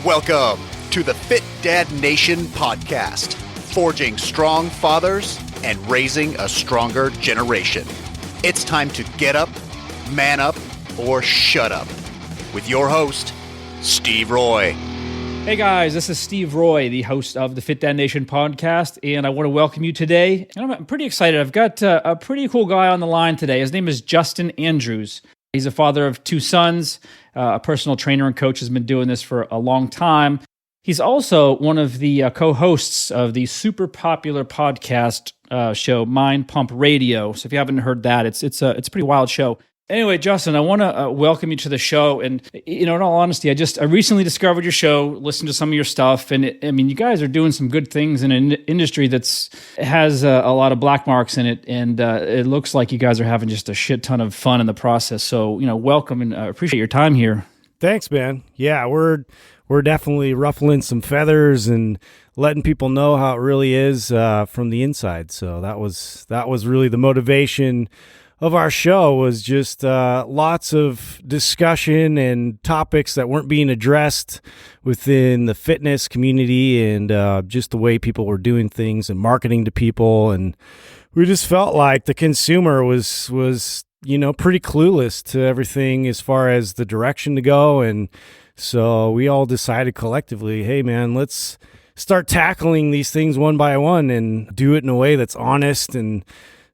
Welcome to the Fit Dad Nation podcast, forging strong fathers and raising a stronger generation. It's time to get up, man up, or shut up with your host, Steve Roy. Hey guys, this is Steve Roy, the host of the Fit Dad Nation podcast, and I want to welcome you today. And I'm pretty excited. I've got a pretty cool guy on the line today. His name is Justin Andrews. He's a father of two sons, a personal trainer and coach, has been doing this for a long time. He's also one of the co-hosts of the super popular podcast show, Mind Pump Radio. So if you haven't heard that, it's a pretty wild show. Anyway, Justin, I want to welcome you to the show. And, in all honesty, I recently discovered your show, listened to some of your stuff. And you guys are doing some good things in an industry has a lot of black marks in it. And it looks like you guys are having just a shit ton of fun in the process. So, welcome and appreciate your time here. Thanks, man. Yeah, we're definitely ruffling some feathers and letting people know how it really is from the inside. So that was really the motivation of our show, was just lots of discussion and topics that weren't being addressed within the fitness community, and just the way people were doing things and marketing to people. And we just felt like the consumer was pretty clueless to everything as far as the direction to go. And so we all decided collectively, hey man, let's start tackling these things one by one and do it in a way that's honest and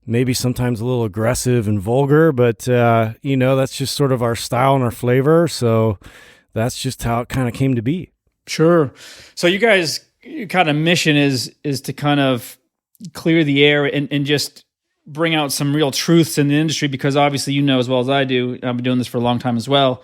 maybe sometimes a little aggressive and vulgar, but that's just sort of our style and our flavor. So that's just how it kind of came to be. Sure. So you guys, your kind of mission is to kind of clear the air and just bring out some real truths in the industry, because obviously as well as I do, I've been doing this for a long time as well.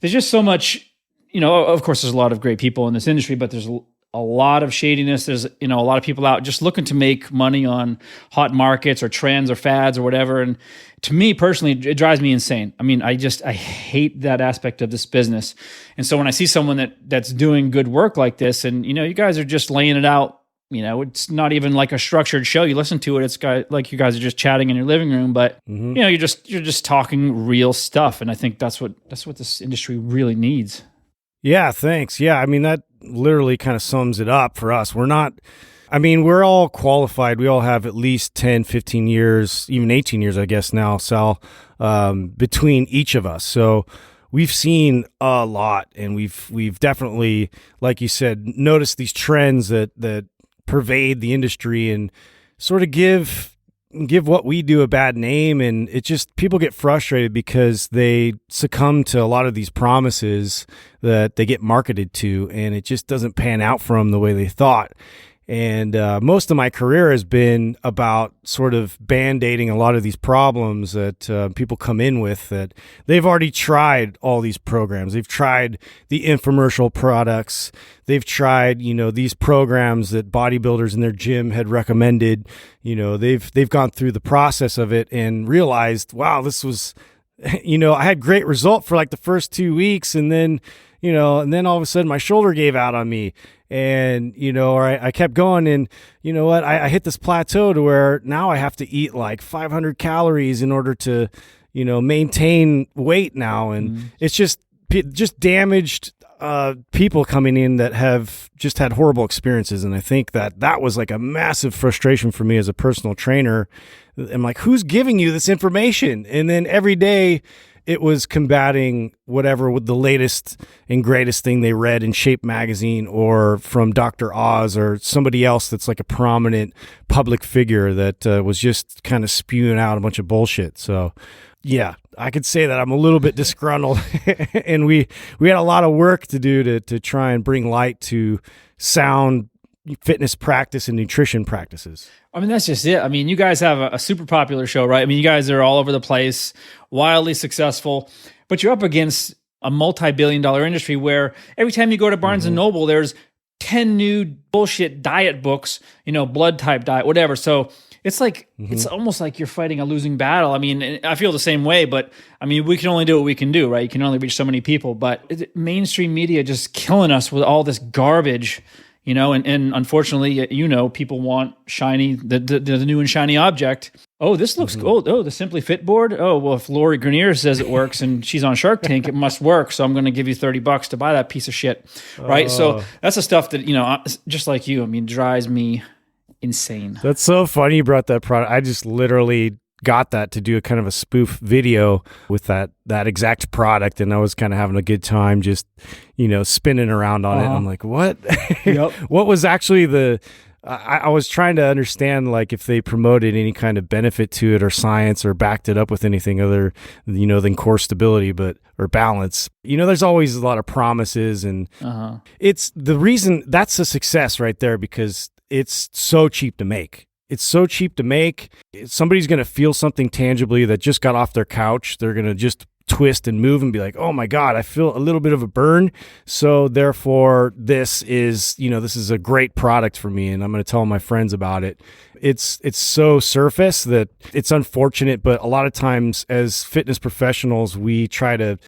There's just so much, of course there's a lot of great people in this industry, but there's a lot of shadiness. There's, a lot of people out just looking to make money on hot markets or trends or fads or whatever. And to me personally, it drives me insane. I hate that aspect of this business. And so when I see someone that's doing good work like this, and, you guys are just laying it out, it's not even like a structured show. You listen to it, it's like you guys are just chatting in your living room, but you're just talking real stuff. And I think that's what this industry really needs. Yeah, thanks. Yeah, that literally kind of sums it up for us. We're all qualified. We all have at least 10, 15 years, even 18 years, I guess now, Sal, between each of us. So we've seen a lot, and we've definitely, like you said, noticed these trends that pervade the industry and sort of give what we do a bad name. And it just, people get frustrated because they succumb to a lot of these promises that they get marketed to, and it just doesn't pan out for them the way they thought. And most of my career has been about sort of band-aiding a lot of these problems that people come in with, that they've already tried all these programs. They've tried the infomercial products. They've tried, these programs that bodybuilders in their gym had recommended. They've gone through the process of it and realized, wow, this was, I had great result for like the first 2 weeks, and then all of a sudden my shoulder gave out on me. And, or I kept going, and I hit this plateau to where now I have to eat like 500 calories in order to, maintain weight now. And it's just damaged people coming in that have just had horrible experiences. And I think that was like a massive frustration for me as a personal trainer. I'm like, who's giving you this information? And then every day it was combating whatever with the latest and greatest thing they read in Shape magazine or from Dr. Oz or somebody else that's like a prominent public figure that was just kind of spewing out a bunch of bullshit. So yeah, I could say that I'm a little bit disgruntled and we had a lot of work to do to try and bring light to sound fitness practice and nutrition practices. That's just it. You guys have a super popular show, right? You guys are all over the place, wildly successful, but you're up against a multi-billion-dollar industry where every time you go to Barnes and Noble, there's 10 new bullshit diet books, blood type diet, whatever. So it's like, it's almost like you're fighting a losing battle. I feel the same way, but we can only do what we can do, right? You can only reach so many people, but mainstream media just killing us with all this garbage. And unfortunately, people want shiny, the new and shiny object. Oh, this looks oh, the Simply Fit board. Oh, well, if Lori Grenier says it works and she's on Shark Tank, it must work. So I'm going to give you $30 to buy that piece of shit. Right. So that's the stuff that, just like you, I mean, drives me insane. That's so funny you brought that product. I just literally got that to do a kind of a spoof video with that exact product, and I was kind of having a good time just, spinning around on it. I'm like, what? Yep. What was actually I was trying to understand, like, if they promoted any kind of benefit to it or science or backed it up with anything other, than core stability, or balance. There's always a lot of promises, and it's the reason that's a success right there, because it's so cheap to make. It's so cheap to make. Somebody's going to feel something tangibly that just got off their couch. They're going to just twist and move and be like, oh my God, I feel a little bit of a burn. So therefore this is a great product for me, and I'm going to tell my friends about it. It's so surface that it's unfortunate, but a lot of times as fitness professionals, we try to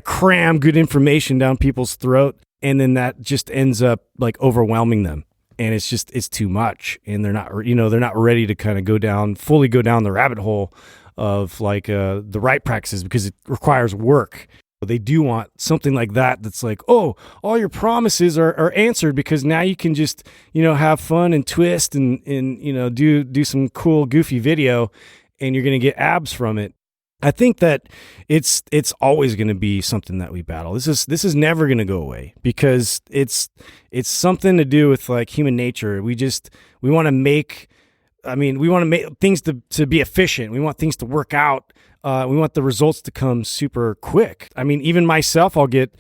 cram good information down people's throat, and then that just ends up like overwhelming them. And it's too much, and they're not ready to kind of fully go down the rabbit hole of like the right practices, because it requires work. They do want something like that that's like, oh, all your promises are answered, because now you can just have fun and twist and do some cool goofy video, and you're going to get abs from it. I think that it's always going to be something that we battle. This is never going to go away, because it's something to do with like human nature. We want to make things to be efficient. We want things to work out. We want the results to come super quick. I mean, even myself, I'll get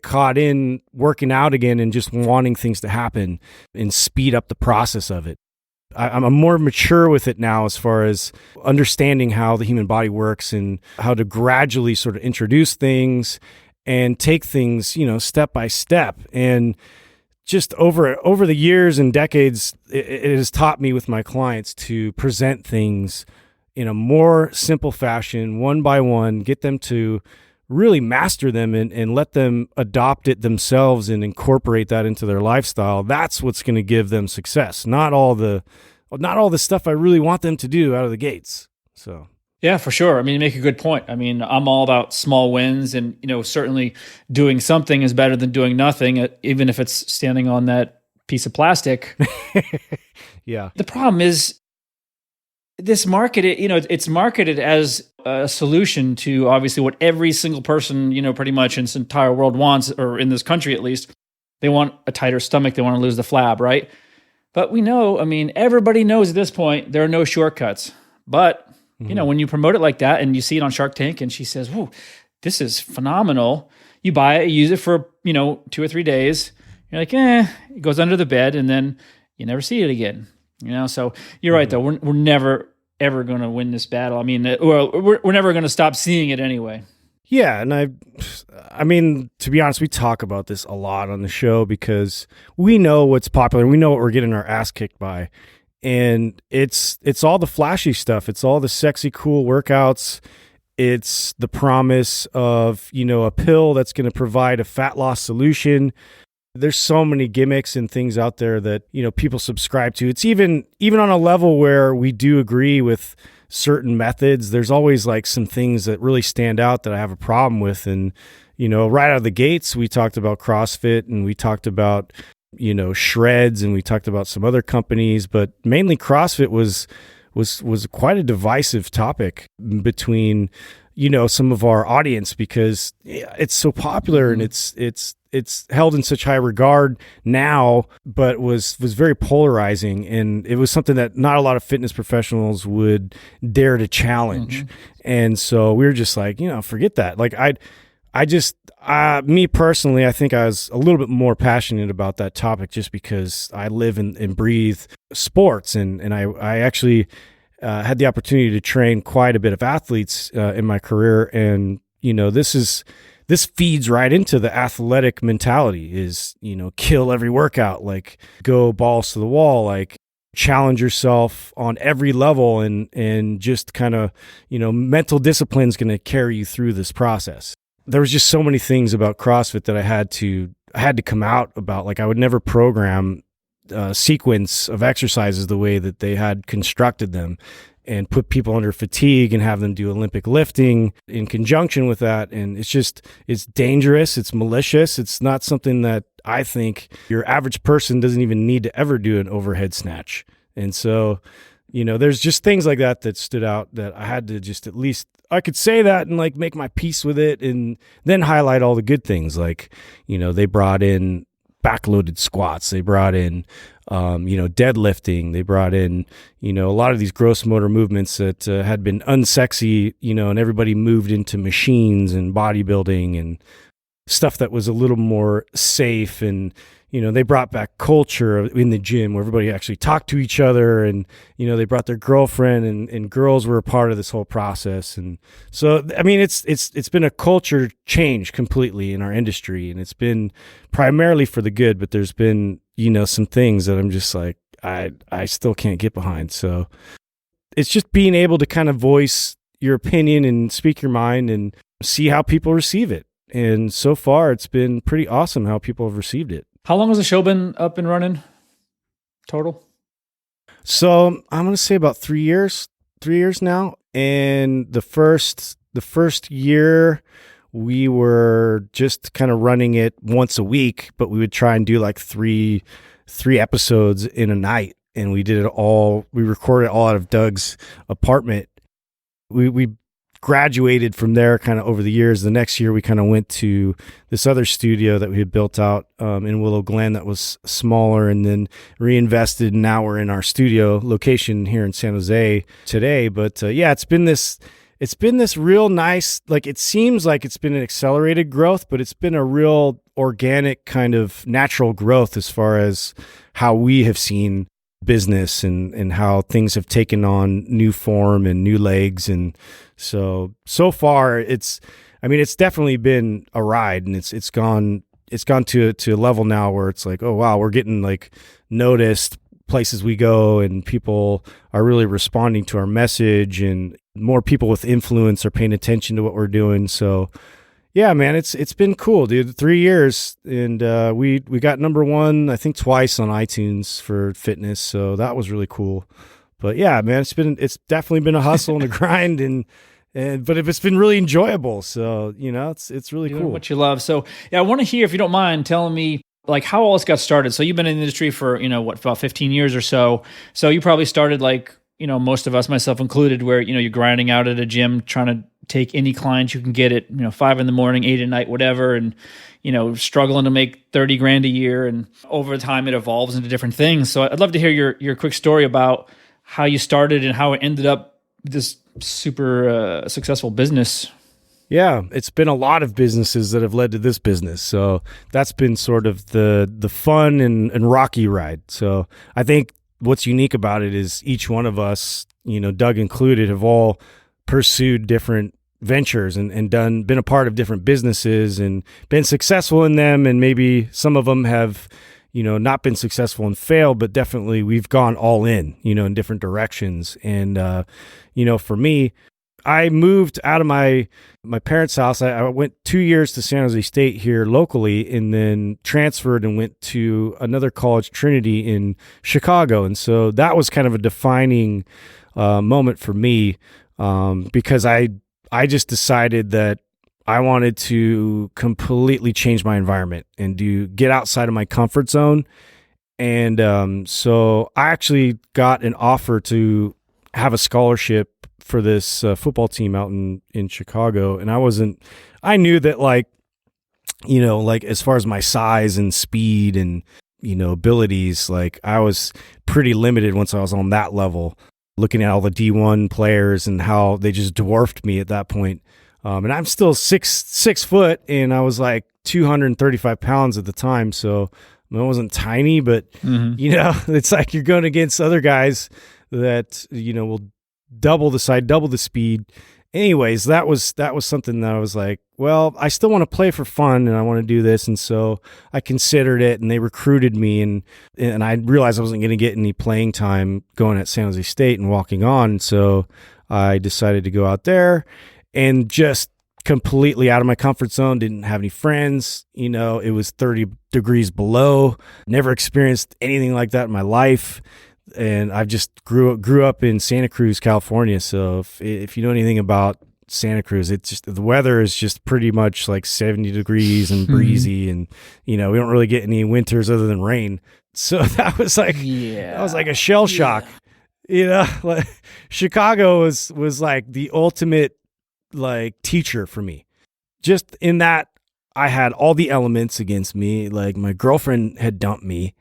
caught in working out again and just wanting things to happen and speed up the process of it. I'm more mature with it now, as far as understanding how the human body works and how to gradually sort of introduce things and take things, step by step. And just over the years and decades, it has taught me with my clients to present things in a more simple fashion, one by one, get them to really master them and let them adopt it themselves and incorporate that into their lifestyle. That's what's going to give them success. Not all the stuff I really want them to do out of the gates. So yeah, for sure. I mean, you make a good point. I mean, I'm all about small wins, and certainly doing something is better than doing nothing, even if it's standing on that piece of plastic. Yeah. The problem is it's marketed as a solution to obviously what every single person, pretty much in this entire world wants, or in this country at least. They want a tighter stomach. They want to lose the flab, right? But we know, everybody knows at this point, there are no shortcuts. But, when you promote it like that and you see it on Shark Tank and she says, whoa, this is phenomenal. You buy it, you use it for, 2 or 3 days. You're like, it goes under the bed, and then you never see it again. So you're right, though. We're never, ever going to win this battle. We're never going to stop seeing it anyway. Yeah, and to be honest, we talk about this a lot on the show because we know what's popular. We know what we're getting our ass kicked by. And it's all the flashy stuff. It's all the sexy, cool workouts. It's the promise of, a pill that's going to provide a fat loss solution. There's so many gimmicks and things out there that, people subscribe to. It's even on a level where we do agree with certain methods. There's always like some things that really stand out that I have a problem with. And, right out of the gates, we talked about CrossFit, and we talked about, Shreds, and we talked about some other companies, but mainly CrossFit was quite a divisive topic between, some of our audience, because it's so popular and it's held in such high regard now, but was very polarizing, and it was something that not a lot of fitness professionals would dare to challenge. And so we were just like, forget that. Like me personally, I think I was a little bit more passionate about that topic just because I live and breathe sports, and I actually had the opportunity to train quite a bit of athletes in my career, and this feeds right into the athletic mentality is, kill every workout, like go balls to the wall, like challenge yourself on every level, and just kind of, mental discipline is going to carry you through this process. There was just so many things about CrossFit that I had to come out about. Like I would never program a sequence of exercises the way that they had constructed them. and put people under fatigue and have them do Olympic lifting in conjunction with that. And it's dangerous. It's malicious. It's not something that I think your average person doesn't even need to ever do an overhead snatch. And so, there's just things like that stood out that I had to just, at least I could say that and like make my peace with it, and then highlight all the good things. Like, they brought in backloaded squats. They brought in, deadlifting. They brought in, a lot of these gross motor movements that had been unsexy, and everybody moved into machines and bodybuilding and stuff that was a little more safe. And, they brought back culture in the gym where everybody actually talked to each other, and, they brought their girlfriend, and girls were a part of this whole process. And so, I mean, it's been a culture change completely in our industry, and it's been primarily for the good, but there's been, some things that I'm just like, I still can't get behind. So it's just being able to kind of voice your opinion and speak your mind and see how people receive it. And so far, it's been pretty awesome how people have received it. How long has the show been up and running total? So I'm going to say about 3 years now. And the first year we were just kind of running it once a week, but we would try and do like three episodes in a night. And we recorded it all out of Doug's apartment. We graduated from there kind of over the years. The next year we kind of went to this other studio that we had built out in Willow Glen that was smaller, and then reinvested. And now we're in our studio location here in San Jose today. But it's been this real nice, like, it seems like it's been an accelerated growth, but it's been a real organic kind of natural growth as far as how we have seen business and how things have taken on new form and new legs. And so far it's definitely been a ride, and it's gone to a level now where it's like, oh wow, we're getting like noticed places we go, and people are really responding to our message, and more people with influence are paying attention to what we're doing. So yeah, man, it's been cool, dude. 3 years, and we got number one, I think, twice on iTunes for fitness, so that was really cool. But yeah, man, it's definitely been a hustle and a grind, but it's been really enjoyable. So it's really cool. What you love. So yeah, I want to hear, if you don't mind, telling me like how all this got started. So you've been in the industry for about 15 years or so. So you probably started like most of us, myself included, where you're grinding out at a gym trying to take any client you can get at 5 a.m, 8 at night, whatever, and struggling to make 30 grand a year, and over time it evolves into different things. So I'd love to hear your quick story about how you started and how it ended up this super successful business. Yeah, it's been a lot of businesses that have led to this business. So that's been sort of the fun and rocky ride. So I think what's unique about it is each one of us, Doug included, have all pursued different ventures and been a part of different businesses and been successful in them. And maybe some of them have, not been successful and failed, but definitely we've gone all in, in different directions. And, for me, I moved out of my parents' house. I went 2 years to San Jose State here locally, and then transferred and went to another college, Trinity, in Chicago. And so that was kind of a defining moment for me, because I just decided that I wanted to completely change my environment and get outside of my comfort zone. And so I actually got an offer to have a scholarship for this football team out in Chicago. And I knew that like as far as my size and speed and, abilities, like I was pretty limited once I was on that level, looking at all the D1 players and how they just dwarfed me at that point. And I'm still 6 foot, and I was like 235 pounds at the time. So I wasn't tiny, but it's like you're going against other guys that, will double the size, double the speed. Anyways, that was something that I was like, well, I still want to play for fun, and I want to do this. And so I considered it, and they recruited me, and I realized I wasn't going to get any playing time going at San Jose State and walking on. And so I decided to go out there and just completely out of my comfort zone, didn't have any friends. It was 30 degrees below, never experienced anything like that in my life. and I've just grew up in Santa Cruz, California. So if you know anything about Santa Cruz, it's just the weather is just pretty much like 70 degrees and breezy, and we don't really get any winters other than rain. So that was like a shell shock. Like Chicago was like the ultimate like teacher for me. Just in that I had all the elements against me. Like my girlfriend had dumped me,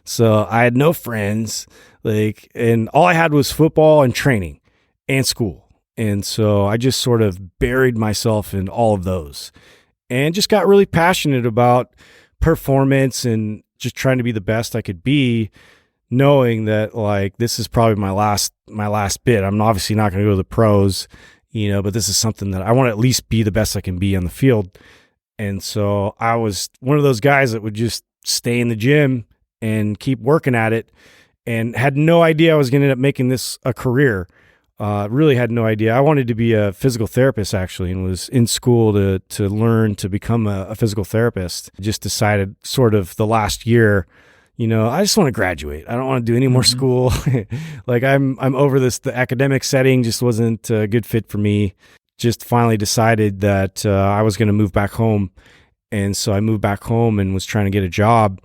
so I had no friends, like, and all I had was football and training and school. And so I just sort of buried myself in all of those and just got really passionate about performance and just trying to be the best I could be, knowing that like this is probably my last bit. I'm obviously not going to go to the pros, but this is something that I want to at least be the best I can be on the field. And so I was one of those guys that would just stay in the gym and keep working at it, and had no idea I was going to end up making this a career. Really had no idea. I wanted to be a physical therapist actually, and was in school to learn to become a physical therapist. Just decided sort of the last year, I just want to graduate. I don't want to do any more school. Like I'm over this. The academic setting just wasn't a good fit for me. Just finally decided that I was going to move back home. And so I moved back home and was trying to get a job.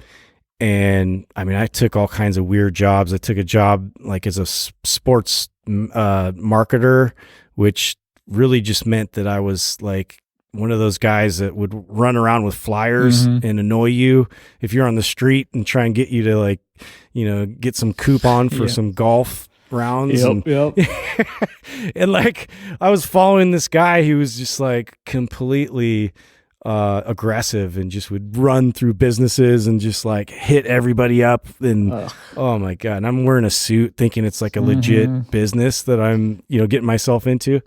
And I mean, I took all kinds of weird jobs. I took a job like as a sports marketer, which really just meant that I was like one of those guys that would run around with flyers and annoy you if you're on the street and try and get you to like, get some coupon for some golf rounds. Yep. And like I was following this guy who was just like completely aggressive and just would run through businesses and just like hit everybody up. And oh my God, and I'm wearing a suit thinking it's like a legit business that I'm, getting myself into.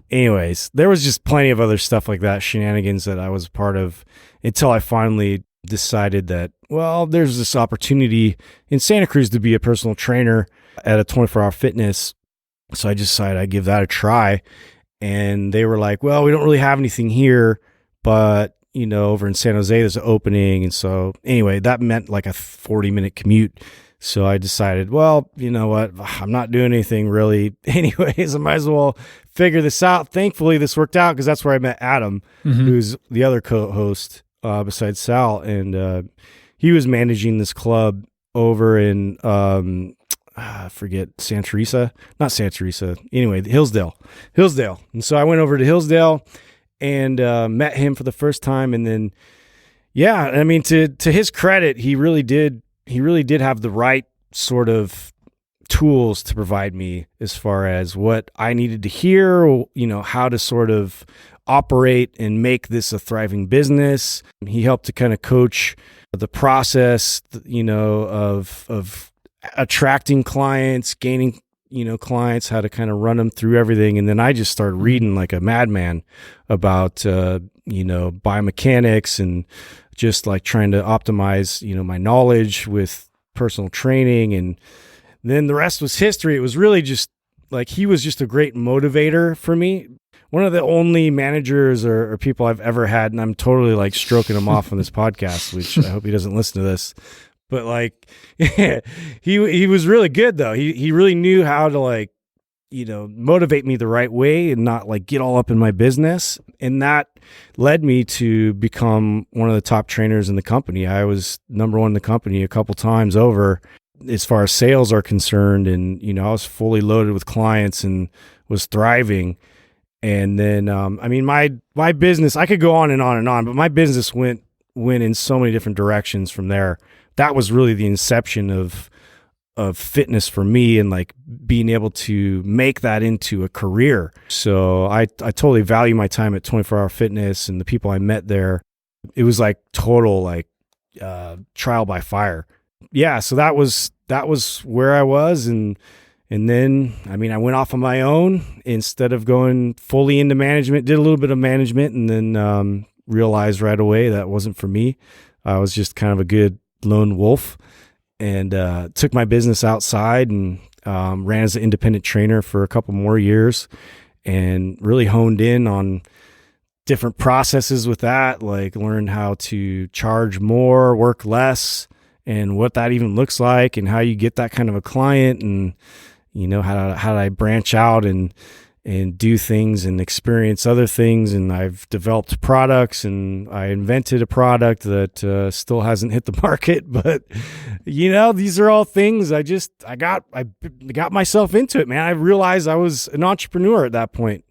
Anyways, there was just plenty of other stuff like that, shenanigans that I was a part of, until I finally decided that, well, there's this opportunity in Santa Cruz to be a personal trainer at a 24-hour fitness. So I decided I'd give that a try. And they were like, well, we don't really have anything here, but, over in San Jose, there's an opening. And so anyway, that meant like a 40-minute commute. So I decided, well, you know what? I'm not doing anything really anyways. I might as well figure this out. Thankfully, this worked out because that's where I met Adam, who's the other co-host besides Sal. And he was managing this club over in, I forget, Santa Teresa. Not Santa Teresa. Anyway, Hillsdale. And so I went over to Hillsdale and met him for the first time. And then, yeah, I mean, to his credit, he really did have the right sort of tools to provide me as far as what I needed to hear, how to sort of operate and make this a thriving business. He helped to kind of coach the process, of attracting clients, gaining, clients, how to kind of run them through everything. And then I just started reading like a madman about, biomechanics and just like trying to optimize, my knowledge with personal training. And then the rest was history. It was really just like, he was just a great motivator for me. One of the only managers or people I've ever had, and I'm totally like stroking him off on this podcast, which I hope he doesn't listen to this, but like, he was really good though. He really knew how to like, motivate me the right way and not like get all up in my business. And that led me to become one of the top trainers in the company. I was number one in the company a couple times over as far as sales are concerned. And, I was fully loaded with clients and was thriving. And then, my business, I could go on and on and on, but my business went in so many different directions from there. That was really the inception of fitness for me, and like being able to make that into a career. So I totally value my time at 24-hour fitness and the people I met there. It was like total like trial by fire. Yeah. So that was where I was. And then, I went off on my own instead of going fully into management, did a little bit of management, and then realized right away that wasn't for me. I was just kind of a good lone wolf, and took my business outside and ran as an independent trainer for a couple more years, and really honed in on different processes with that, like learned how to charge more, work less, and what that even looks like and how you get that kind of a client, and how do I branch out and do things and experience other things. And I've developed products, and I invented a product that still hasn't hit the market, but these are all things I got myself into it, man. I realized I was an entrepreneur at that point.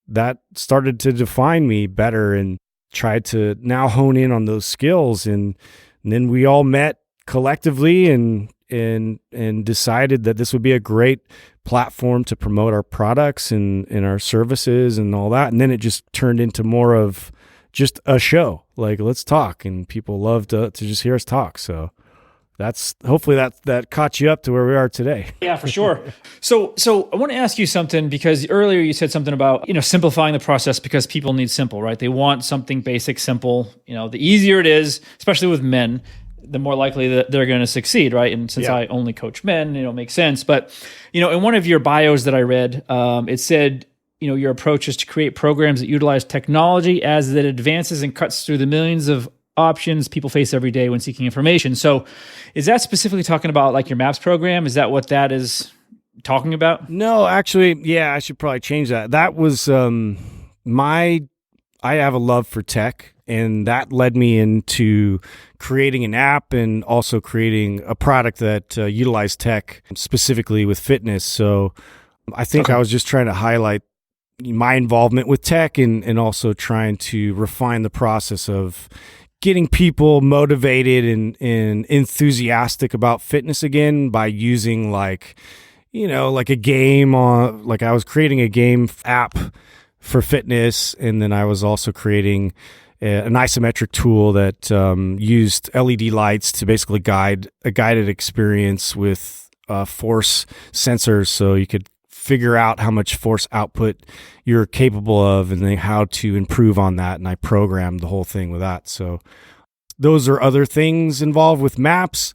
That started to define me better, and tried to now hone in on those skills. And then we all met collectively and decided that this would be a great platform to promote our products and our services and all that. And then it just turned into more of just a show, like, let's talk, and people love to just hear us talk. So hopefully that caught you up to where we are today. Yeah, for sure. So I want to ask you something, because earlier you said something about, simplifying the process, because people need simple, right? They want something basic, simple. The easier it is, especially with men, the more likely that they're going to succeed, right? And since I only coach men, it makes sense. But, in one of your bios that I read, it said, your approach is to create programs that utilize technology as it advances and cuts through the millions of options people face every day when seeking information. So is that specifically talking about like your MAPS program? Is that what that is talking about? No, actually, yeah, I should probably change that. That was I have a love for tech, and that led me into creating an app and also creating a product that utilized tech specifically with fitness. So I think I was just trying to highlight my involvement with tech, and also trying to refine the process of getting people motivated and enthusiastic about fitness again by using like a game like I was creating a game app for fitness. And then I was also creating an isometric tool that used LED lights to basically guide a guided experience with force sensors, so you could figure out how much force output you're capable of and then how to improve on that. And I programmed the whole thing with that. So those are other things involved with MAPS.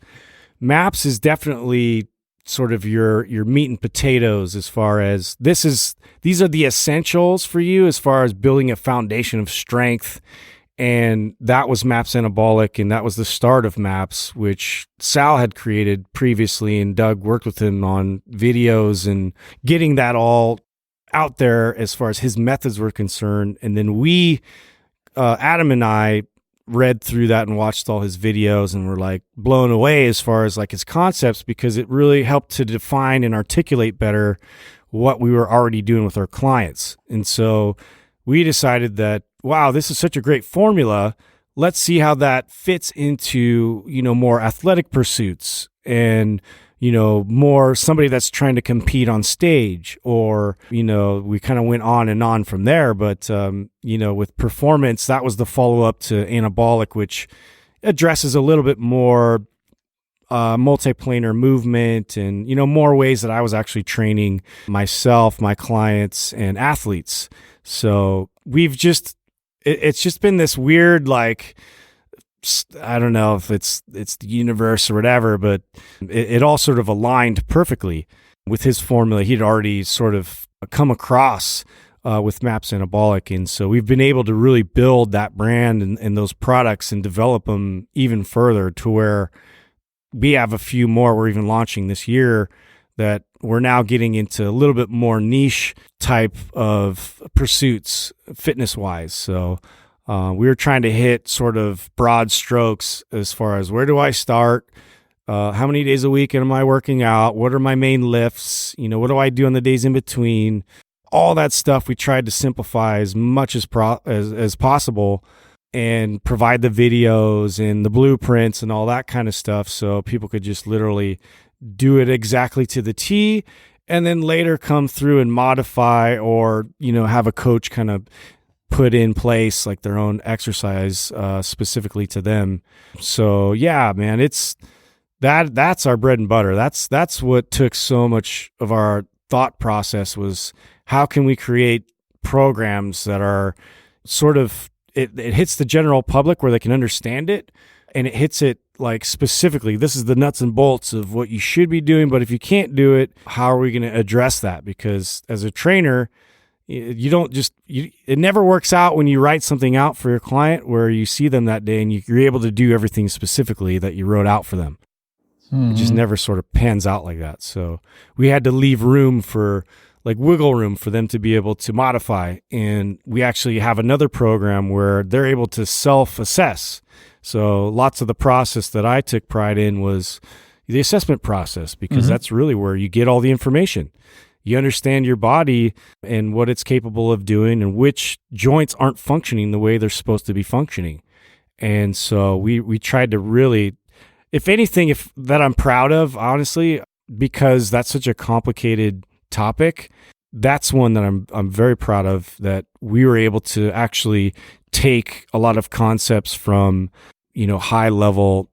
MAPS is definitely sort of your meat and potatoes, as far as these are the essentials for you as far as building a foundation of strength. And that was MAPS Anabolic, and that was the start of MAPS, which Sal had created previously, and Doug worked with him on videos and getting that all out there as far as his methods were concerned. And then we, Adam and I, read through that and watched all his videos, and were like blown away as far as like his concepts, because it really helped to define and articulate better what we were already doing with our clients. And so we decided that, wow, this is such a great formula. Let's see how that fits into, more athletic pursuits, and, more somebody that's trying to compete on stage, or, we kind of went on and on from there. But, with performance, that was the follow-up to anabolic, which addresses a little bit more multiplanar movement and, more ways that I was actually training myself, my clients, and athletes. So it's just been this weird, like, I don't know if it's the universe or whatever, but it all sort of aligned perfectly with his formula. He'd already sort of come across with MAPS Anabolic. And so we've been able to really build that brand and those products and develop them even further, to where we have a few more we're even launching this year that we're now getting into a little bit more niche type of pursuits fitness wise. So we were trying to hit sort of broad strokes as far as, where do I start? How many days a week am I working out? What are my main lifts? What do I do on the days in between? All that stuff we tried to simplify as much as possible, and provide the videos and the blueprints and all that kind of stuff, so people could just literally do it exactly to the T, and then later come through and modify, or, have a coach kind of put in place like their own exercise specifically to them. So yeah, man, that's our bread and butter. That's what took so much of our thought process, was how can we create programs that are sort of, it hits the general public where they can understand it, and it hits it like specifically, this is the nuts and bolts of what you should be doing, but if you can't do it, how are we going to address that? Because as a trainer, You don't just, it never works out when you write something out for your client where you see them that day and you're able to do everything specifically that you wrote out for them. It just never sort of pans out like that. So we had to leave room for, like, wiggle room for them to be able to modify. And we actually have another program where they're able to self-assess. So lots of the process that I took pride in was the assessment process, because that's really where you get all the information. You understand your body and what it's capable of doing and which joints aren't functioning the way they're supposed to be functioning. And so we tried to really, if anything, that I'm proud of, honestly, because that's such a complicated topic, that's one that I'm very proud of, that we were able to actually take a lot of concepts from, high level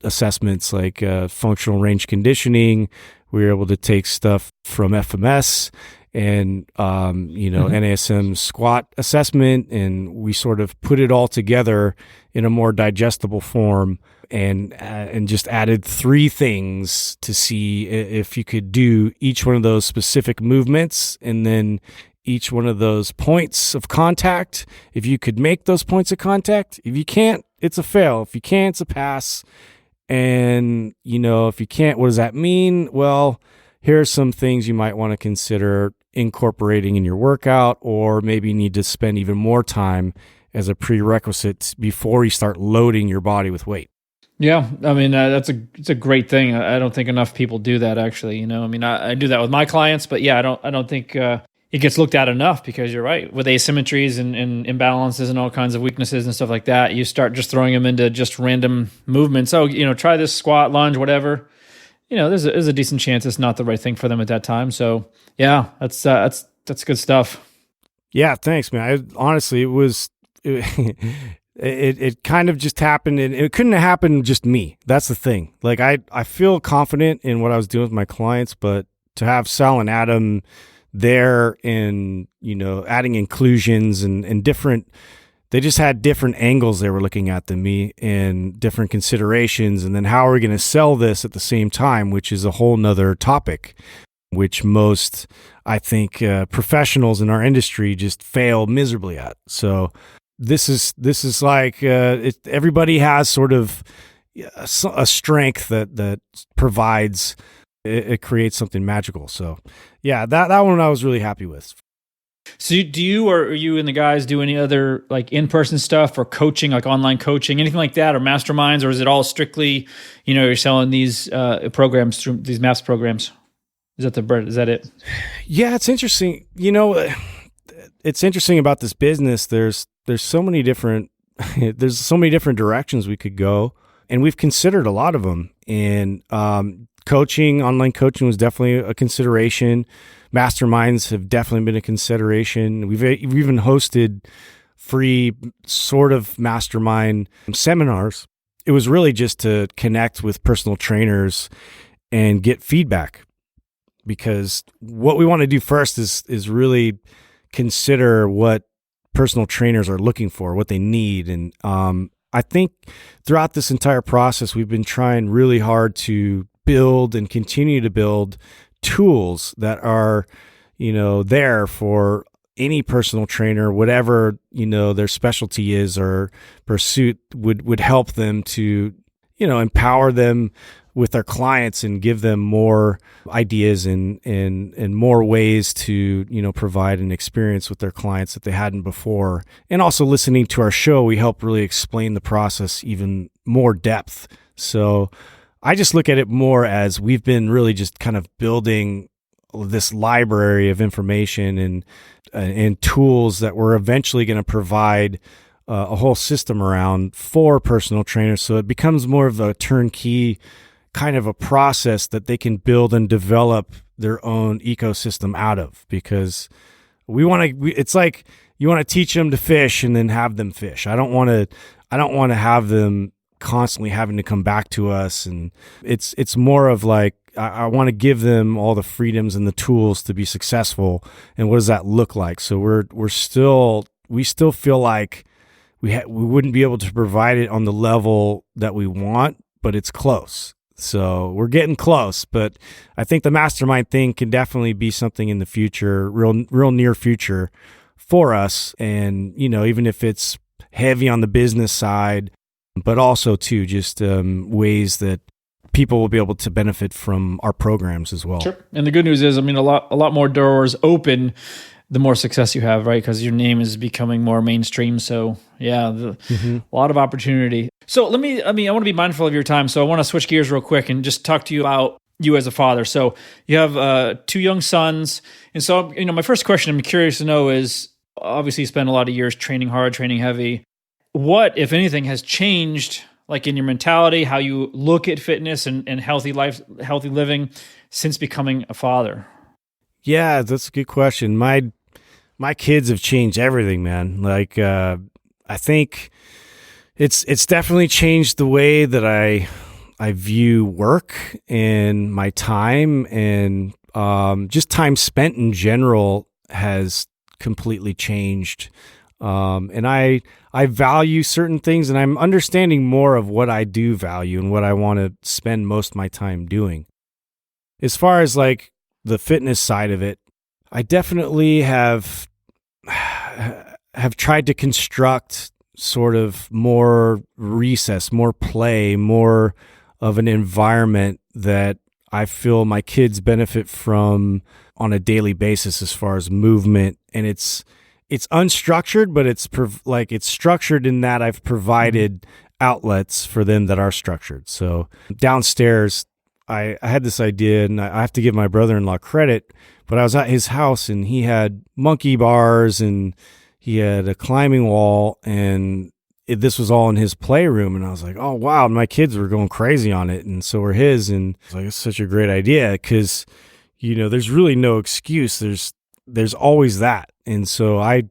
assessments like functional range conditioning. We were able to take stuff from FMS and, NASM squat assessment, and we sort of put it all together in a more digestible form and just added 3 things to see if you could do each one of those specific movements, and then each one of those points of contact. If you could make those points of contact, if you can't, it's a fail. If you can't, it's a pass. And, if you can't, what does that mean? Well, here are some things you might want to consider incorporating in your workout, or maybe you need to spend even more time as a prerequisite before you start loading your body with weight. Yeah, I mean, it's a great thing. I don't think enough people do that, actually. I do that with my clients, but yeah, I don't think it gets looked at enough, because you're right. With asymmetries and imbalances and all kinds of weaknesses and stuff like that, you start just throwing them into just random movements. Oh, try this squat, lunge, whatever. There's a decent chance it's not the right thing for them at that time. So yeah, that's good stuff. Yeah, thanks, man. Honestly, it kind of just happened, and it couldn't have happened just me. That's the thing. Like, I feel confident in what I was doing with my clients, but to have Sal and Adam there and, adding inclusions and different, they just had different angles they were looking at than me, and different considerations. And then how are we going to sell this at the same time, which is a whole nother topic, which most, I think, professionals in our industry just fail miserably at. So this is like, everybody has sort of a strength that provides, it creates something magical. So yeah, that one I was really happy with. So do you, or you and the guys, do any other like in-person stuff or coaching, like online coaching, anything like that, or masterminds, or is it all strictly, you're selling these programs through these MAPS programs? Is that it? Yeah, it's interesting. It's interesting about this business. There's so many different directions we could go, and we've considered a lot of them. And online coaching was definitely a consideration. Masterminds have definitely been a consideration. We've even hosted free sort of mastermind seminars. It was really just to connect with personal trainers and get feedback, because what we want to do first is really consider what personal trainers are looking for, what they need. And I think throughout this entire process, we've been trying really hard to build and continue to build tools that are, there for any personal trainer, whatever, their specialty is or pursuit, would help them to, empower them with their clients and give them more ideas and more ways to, provide an experience with their clients that they hadn't before. And also listening to our show, we help really explain the process even more depth. So I just look at it more as we've been really just kind of building this library of information and tools that we're eventually going to provide a whole system around for personal trainers. So it becomes more of a turnkey kind of a process that they can build and develop their own ecosystem out of, because it's like you want to teach them to fish and then have them fish. I don't want to have them constantly having to come back to us. And it's more of like, I want to give them all the freedoms and the tools to be successful. And what does that look like? So we still feel like we wouldn't be able to provide it on the level that we want, but it's close. So we're getting close, but I think the mastermind thing can definitely be something in the future, real near future for us. And, even if it's heavy on the business side, but also too, just ways that people will be able to benefit from our programs as well. Sure. And the good news is, a lot more doors open the more success you have, right? Because your name is becoming more mainstream. So yeah, a lot of opportunity. So I want to be mindful of your time. So I want to switch gears real quick and just talk to you about you as a father. So you have 2 young sons. And so, my first question I'm curious to know is, obviously you spend a lot of years training hard, training heavy. What, if anything, has changed, like in your mentality, how you look at fitness and healthy life, healthy living since becoming a father? Yeah, that's a good question. My kids have changed everything, man. Like, I think it's definitely changed the way that I view work and my time, and just time spent in general has completely changed. And I value certain things, and I'm understanding more of what I do value and what I want to spend most of my time doing. As far as like the fitness side of it, I definitely have tried to construct sort of more recess, more play, more of an environment that I feel my kids benefit from on a daily basis as far as movement. And it's unstructured, but it's structured in that I've provided outlets for them that are structured. So downstairs, I had this idea, and I have to give my brother-in-law credit, but I was at his house and he had monkey bars and he had a climbing wall, and this was all in his playroom. And I was like, oh, wow. And my kids were going crazy on it, and so were his. And I was like, it's such a great idea because, there's really no excuse. There's always that. And so I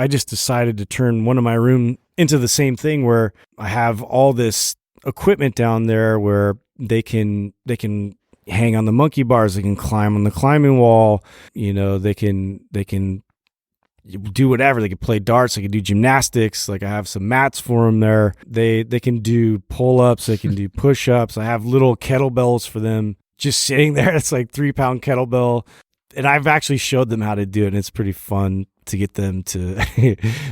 just decided to turn one of my room into the same thing, where I have all this equipment down there where they can hang on the monkey bars, they can climb on the climbing wall, they can do whatever. They can play darts, they can do gymnastics. Like, I have some mats for them there. They can do pull-ups, they can do push-ups. I have little kettlebells for them just sitting there. It's like 3-pound kettlebell. And I've actually showed them how to do it, and it's pretty fun to get them to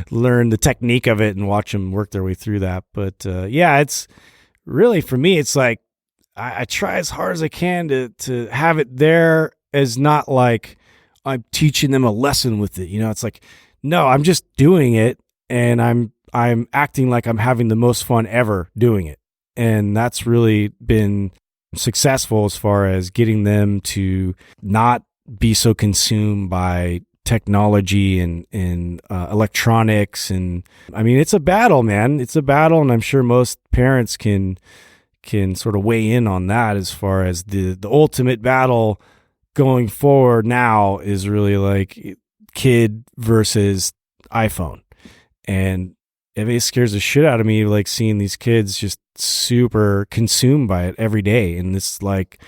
learn the technique of it and watch them work their way through that. But yeah, it's really, for me, it's like I try as hard as I can to have it there as not like I'm teaching them a lesson with it. It's like, no, I'm just doing it, and I'm acting like I'm having the most fun ever doing it. And that's really been successful as far as getting them to not be so consumed by technology and electronics. And I mean, it's a battle, man. It's a battle, and I'm sure most parents can sort of weigh in on that, as far as the ultimate battle going forward now is really like kid versus iPhone. And it scares the shit out of me, like seeing these kids just super consumed by it every day. And it's like,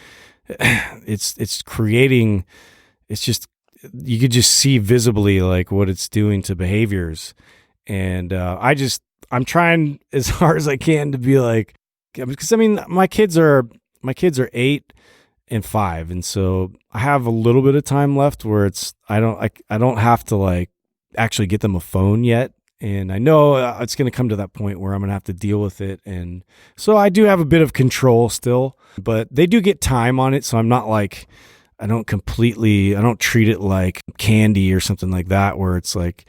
it's creating, it's just, you could just see visibly like what it's doing to behaviors. And I'm trying as hard as I can to be like, because I mean, my kids are 8 and 5, and so I have a little bit of time left where I don't have to like actually get them a phone yet. And I know it's going to come to that point where I'm going to have to deal with it. And so I do have a bit of control still, but they do get time on it. So I'm not like, I don't treat it like candy or something like that, where it's like,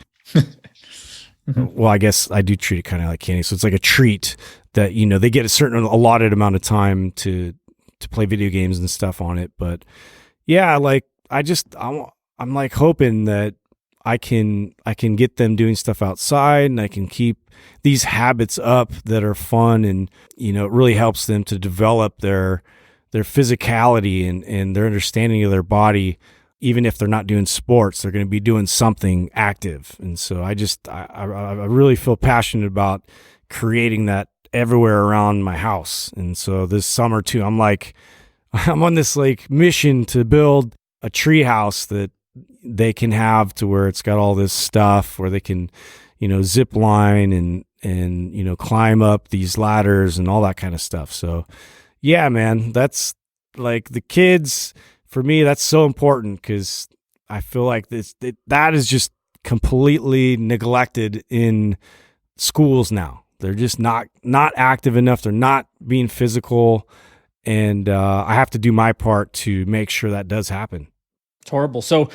well, I guess I do treat it kind of like candy. So it's like a treat that, they get a certain allotted amount of time to play video games and stuff on it. But yeah, like I'm like hoping that I can get them doing stuff outside, and I can keep these habits up that are fun, and it really helps them to develop their physicality and their understanding of their body. Even if they're not doing sports, they're going to be doing something active. And so I really feel passionate about creating that everywhere around my house. And so this summer too, I'm on this like mission to build a tree house that they can have, to where it's got all this stuff where they can, zip line and climb up these ladders and all that kind of stuff. So Yeah, man. That's like the kids, for me, that's so important because I feel like that is just completely neglected in schools now. They're just not active enough. They're not being physical. And I have to do my part to make sure that does happen. It's horrible. So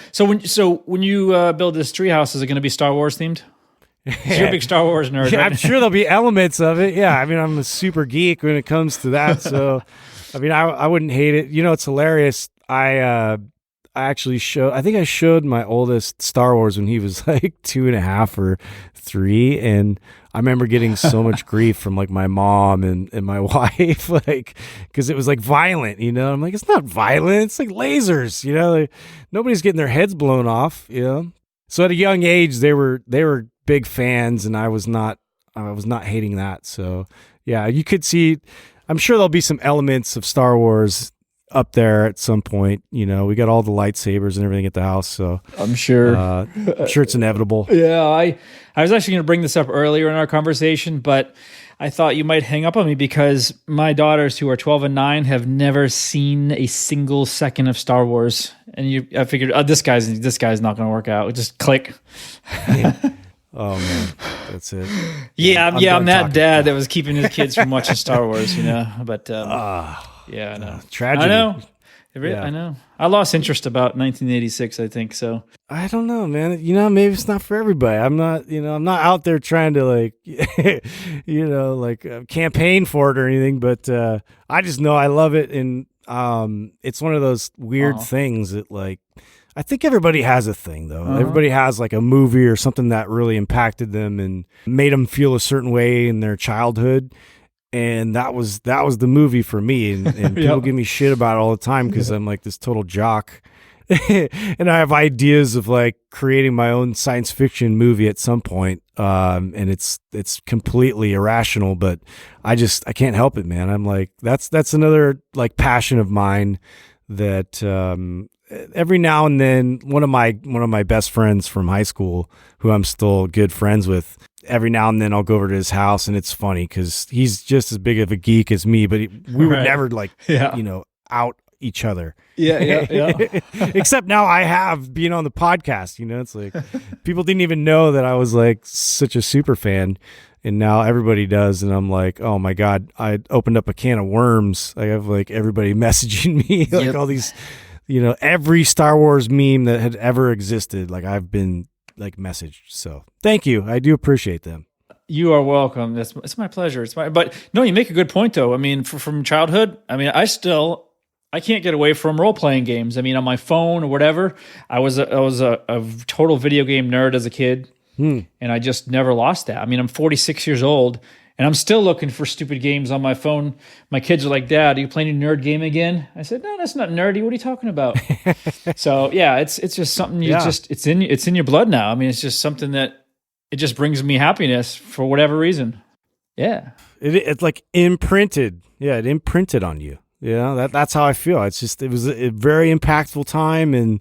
when you build this treehouse, is it going to be Star Wars themed? You're a big Star Wars nerd, Yeah, right? I'm sure there'll be elements of it. Yeah, I mean, I'm a super geek when it comes to that. So, I mean, I wouldn't hate it. You know, it's hilarious. I actually I think I showed my oldest Star Wars when he was like 2.5 or 3, and I remember getting so much grief from like my mom and my wife, like, because it was like violent, you know. I'm like, it's not violent, it's like lasers, you know. Like, nobody's getting their heads blown off, you know. So at a young age, they were big fans, and I was not hating that. So yeah, you could see. I'm sure there'll be some elements of Star Wars up there at some point. You know, we got all the lightsabers and everything at the house, so I'm sure. I'm sure it's inevitable. Yeah, I was actually going to bring this up earlier in our conversation, but I thought you might hang up on me because my daughters, who are 12 and 9, have never seen a single second of Star Wars, and I figured, this guy's not going to work out. Just click. Oh man, that's it. I'm that dad that was keeping his kids from watching Star Wars, you know. But yeah, I know. Tragedy. I know. Yeah. I know. I lost interest about 1986, I think. So I don't know, man. You know, maybe it's not for everybody. I'm not out there trying to like, campaign for it or anything. But I just know I love it, and it's one of those weird things that, like, I think everybody has a thing though. Everybody has like a movie or something that really impacted them and made them feel a certain way in their childhood. And that was the movie for me. And people give me shit about it all the time because I'm like this total jock. And I have ideas of like creating my own science fiction movie at some point. And it's completely irrational, but I can't help it, man. I'm like, that's another like passion of mine that, every now and then one of my best friends from high school, who I'm still good friends with, every now and then I'll go over to his house, and it's funny because he's just as big of a geek as me, but we would never out each other. Yeah. Except now I have being on the podcast, you know, it's like people didn't even know that I was like such a super fan. And now everybody does, and I'm like, oh my God, I opened up a can of worms. I have like everybody messaging me, like all these, you know, every Star Wars meme that had ever existed, like I've been like messaged. So thank you. I do appreciate them. You are welcome. It's my pleasure. But no, you make a good point though. I mean, from childhood, I mean, I can't get away from role-playing games. I mean, on my phone or whatever, I was a total video game nerd as a kid. And I just never lost that. I mean, I'm 46 years old, and I'm still looking for stupid games on my phone. My kids are like, Dad, are you playing a nerd game again? I said, no, that's not nerdy. What are you talking about? So yeah, it's just something it's in your blood now. I mean, it's just something that it just brings me happiness for whatever reason. Yeah. It's like imprinted. Yeah, it imprinted on you. Yeah, that's how I feel. It was a very impactful time, and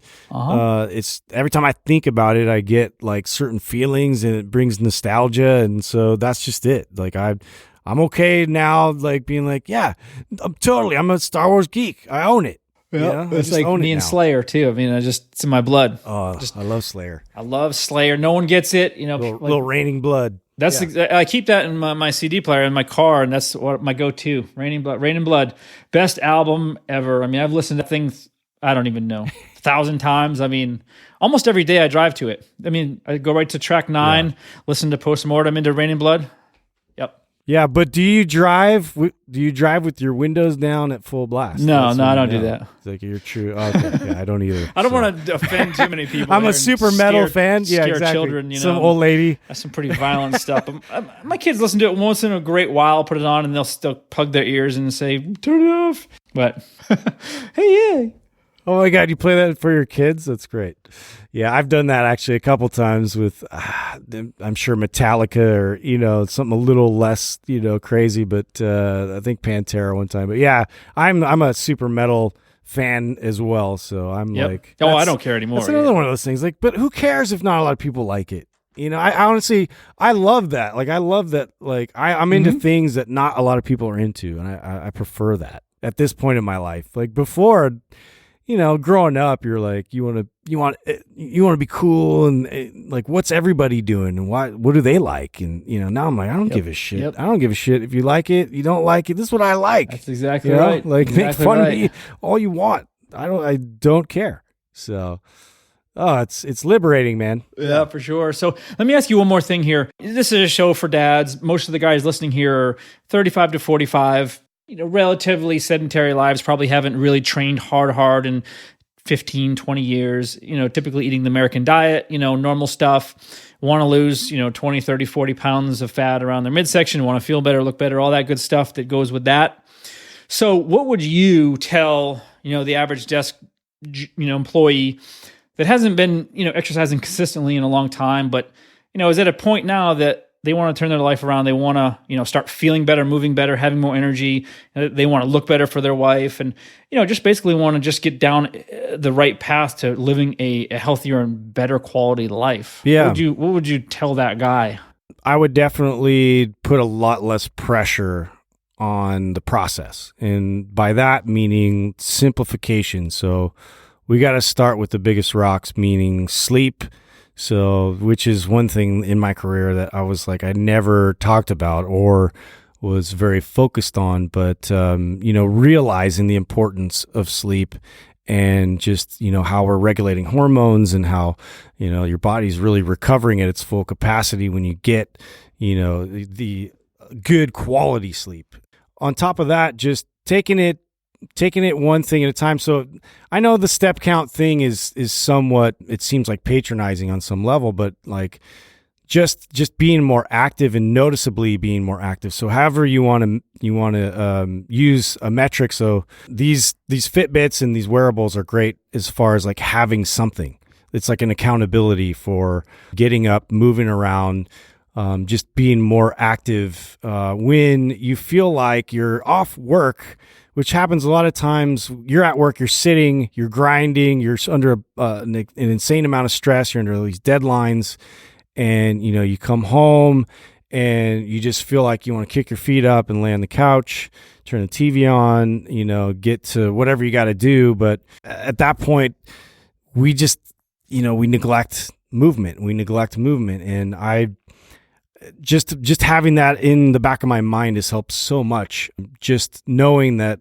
it's every time I think about it, I get like certain feelings, and it brings nostalgia, and so that's just it. Like I'm okay now, like being like, yeah, I'm a Star Wars geek. I own it. Yeah, it's like me and Slayer too. I mean, it's in my blood. Oh, I love Slayer. I love Slayer. No one gets it. You know, little raining blood. I keep that in my CD player in my car, and that's what my go-to. Rain and Blood, best album ever. I mean, I've listened to things I don't even know 1,000 times. I mean, almost every day I drive to it. I mean, I go right to track 9, listen to Postmortem into Rain and Blood. Yep. Yeah, but do you drive with your windows down at full blast? No, I don't do that. It's like you're true. Okay, yeah, I don't either. I don't want to offend too many people. I'm a super metal fan. Yeah, exactly. Children, you know, some old lady. That's some pretty violent stuff. My kids listen to it once in a great while, put it on, and they'll still plug their ears and say, "Turn it off." But hey, yeah. Oh my God, you play that for your kids? That's great. Yeah, I've done that actually a couple times with, I'm sure Metallica or, you know, something a little less, you know, crazy, but I think Pantera one time. But yeah, I'm a super metal fan as well, so I'm like... Oh, I don't care anymore. That's another one of those things. Like, but who cares if not a lot of people like it? You know, I honestly, I love that. Like, I love that, like, I'm into things that not a lot of people are into, and I prefer that. at this point in my life. Like before, growing up, you're like, you want to be cool, and like, what's everybody doing, and what do they like? And now I'm like, I don't give a shit. Yep. I don't give a shit if you like it, you don't like it. This is what I like. That's exactly right. Like exactly make fun right. of me all you want. I don't care. So, it's liberating, man. Yeah, for sure. So let me ask you one more thing here. This is a show for dads. Most of the guys listening here are 35 to 45, relatively sedentary lives, probably haven't really trained hard in 15, 20 years, typically eating the American diet, normal stuff, want to lose, 20, 30, 40 pounds of fat around their midsection, want to feel better, look better, all that good stuff that goes with that. So what would you tell, the average desk, employee that hasn't been, exercising consistently in a long time, but, is at a point now that they want to turn their life around. They want to, start feeling better, moving better, having more energy. They want to look better for their wife, and just basically want to just get down the right path to living a healthier and better quality life. Yeah. What would you tell that guy? I would definitely put a lot less pressure on the process, and by that meaning simplification. So we got to start with the biggest rocks, meaning sleep. So, which is one thing in my career that I was like, I never talked about or was very focused on, but, realizing the importance of sleep and just, how we're regulating hormones and how, your body's really recovering at its full capacity when you get, the good quality sleep. On top of that, just taking it one thing at a time. So I know the step count thing is somewhat, it seems like patronizing on some level, but like just being more active and noticeably being more active. So however you want to use a metric. So these Fitbits and these wearables are great as far as like having something. It's like an accountability for getting up, moving around, just being more active when you feel like you're off work, which happens a lot of times. You're at work, you're sitting, you're grinding, you're under an insane amount of stress, you're under these deadlines, and you come home and you just feel like you want to kick your feet up and lay on the couch, turn the TV on, get to whatever you got to do. But at that point, we just, we neglect movement. And I just having that in the back of my mind has helped so much. Just knowing that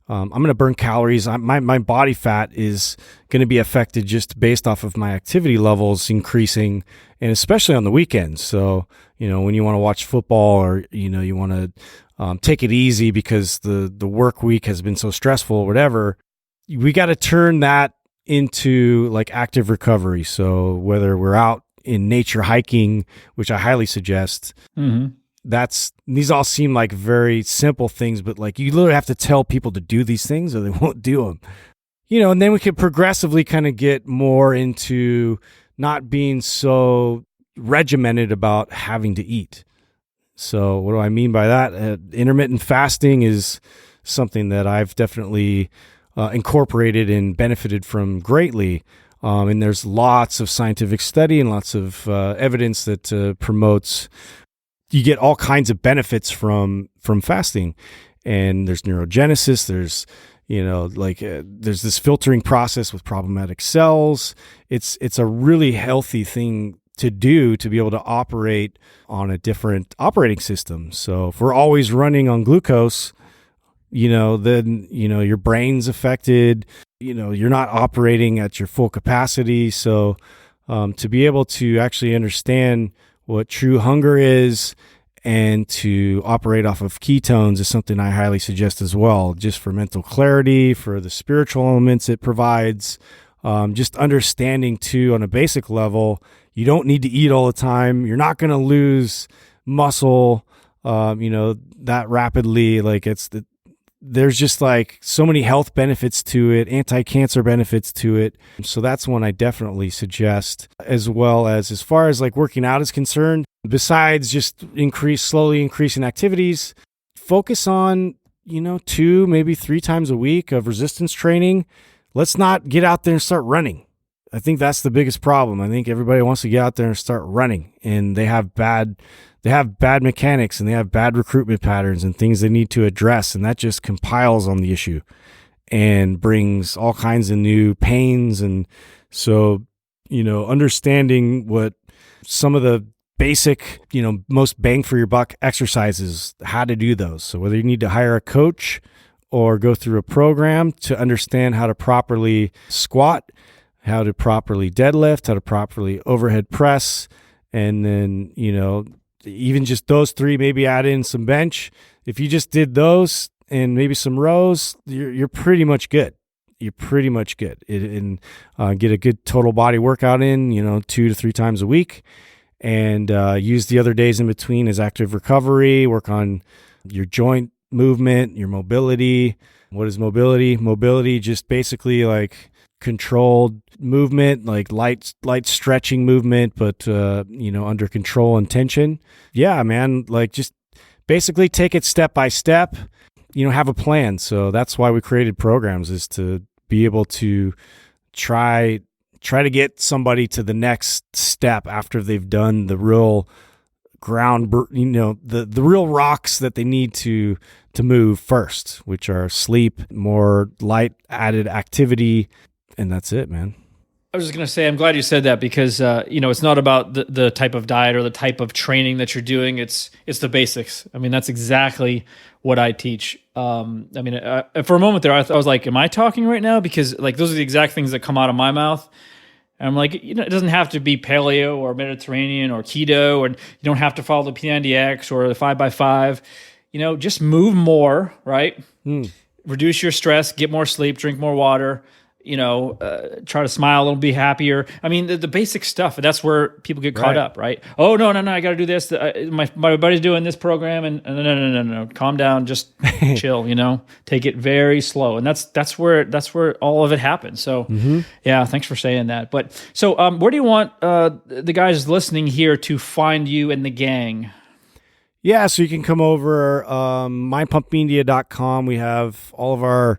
I'm going to burn calories. My body fat is going to be affected just based off of my activity levels increasing, and especially on the weekends. So, when you want to watch football or, you want to take it easy because the work week has been so stressful or whatever, we got to turn that into like active recovery. So whether we're out in nature hiking, which I highly suggest, these all seem like very simple things, but like you literally have to tell people to do these things or they won't do them. And then we can progressively kind of get more into not being so regimented about having to eat. So what do I mean by that? Intermittent fasting is something that I've definitely incorporated and benefited from greatly. And there's lots of scientific study and lots of evidence that promotes, you get all kinds of benefits from fasting. And there's neurogenesis, there's, there's this filtering process with problematic cells. It's a really healthy thing to do to be able to operate on a different operating system. So if we're always running on glucose, then, your brain's affected, you're not operating at your full capacity. So to be able to actually understand what true hunger is and to operate off of ketones is something I highly suggest as well, just for mental clarity, for the spiritual elements it provides, just understanding too on a basic level, you don't need to eat all the time. You're not going to lose muscle, that rapidly. Like there's just like so many health benefits to it, anti-cancer benefits to it. So that's one I definitely suggest, as well as far as like working out is concerned, besides just slowly increasing activities, focus on, 2, maybe 3 times a week of resistance training. Let's not get out there and start running. I think that's the biggest problem. I think everybody wants to get out there and start running, and they have bad mechanics, and they have bad recruitment patterns and things they need to address. And that just compiles on the issue and brings all kinds of new pains. And so, understanding what some of the basic, most bang for your buck exercises, how to do those. So whether you need to hire a coach or go through a program to understand how to properly squat, how to properly deadlift, how to properly overhead press, and then, even just those three, maybe add in some bench. If you just did those and maybe some rows, you're pretty much good. You're pretty much good. And get a good total body workout in, 2 to 3 times a week, and use the other days in between as active recovery. Work on your joint movement, your mobility. What is mobility? Mobility, just basically like controlled movement, like light stretching movement, but under control and tension. Yeah, man, like just basically take it step by step. Have a plan. So that's why we created programs, is to be able to try to get somebody to the next step after they've done the real ground, the real rocks that they need to move first, which are sleep, more light added activity, and that's it, man. I was just going to say, I'm glad you said that, because, it's not about the type of diet or the type of training that you're doing. It's the basics. I mean, that's exactly what I teach. For a moment there, I was like, am I talking right now? Because like, those are the exact things that come out of my mouth. And I'm like, it doesn't have to be paleo or Mediterranean or keto, and you don't have to follow the P90X or the 5x5. Just move more, right? Reduce your stress, get more sleep, drink more water, try to smile a little, be happier. I mean, the basic stuff. That's where people get caught up, right? Oh, no, I got to do this. My buddy's doing this program, and no. Calm down, just chill. Take it very slow, and that's where all of it happens. So, yeah, thanks for saying that. But so, where do you want the guys listening here to find you and the gang? Yeah, so you can come over mindpumpmedia.com. We have all of our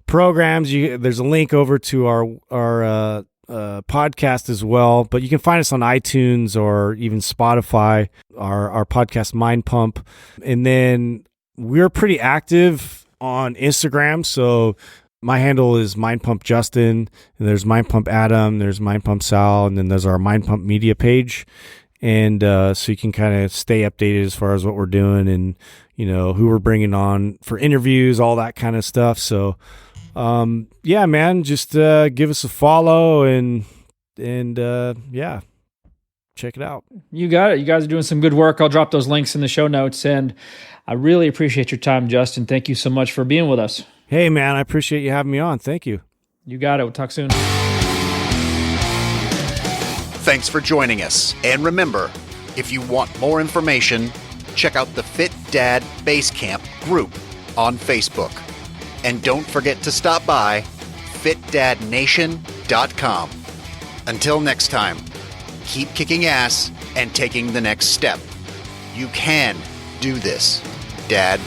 programs. There's a link over to our podcast as well, but you can find us on iTunes or even Spotify, our podcast Mind Pump. And then we're pretty active on Instagram. So my handle is Mind Pump Justin, and there's Mind Pump Adam, there's Mind Pump Sal, and then there's our Mind Pump Media page. And so you can kind of stay updated as far as what we're doing and, who we're bringing on for interviews, all that kind of stuff. So, yeah, man, just give us a follow and yeah, check it out. You got it. You guys are doing some good work. I'll drop those links in the show notes, and I really appreciate your time, Justin. Thank you so much for being with us. Hey, man, I appreciate you having me on. Thank you. You got it. We'll talk soon. Thanks for joining us. And remember, if you want more information, check out the Fit Dad Basecamp group on Facebook. And don't forget to stop by fitdadnation.com. Until next time, keep kicking ass and taking the next step. You can do this, Dad.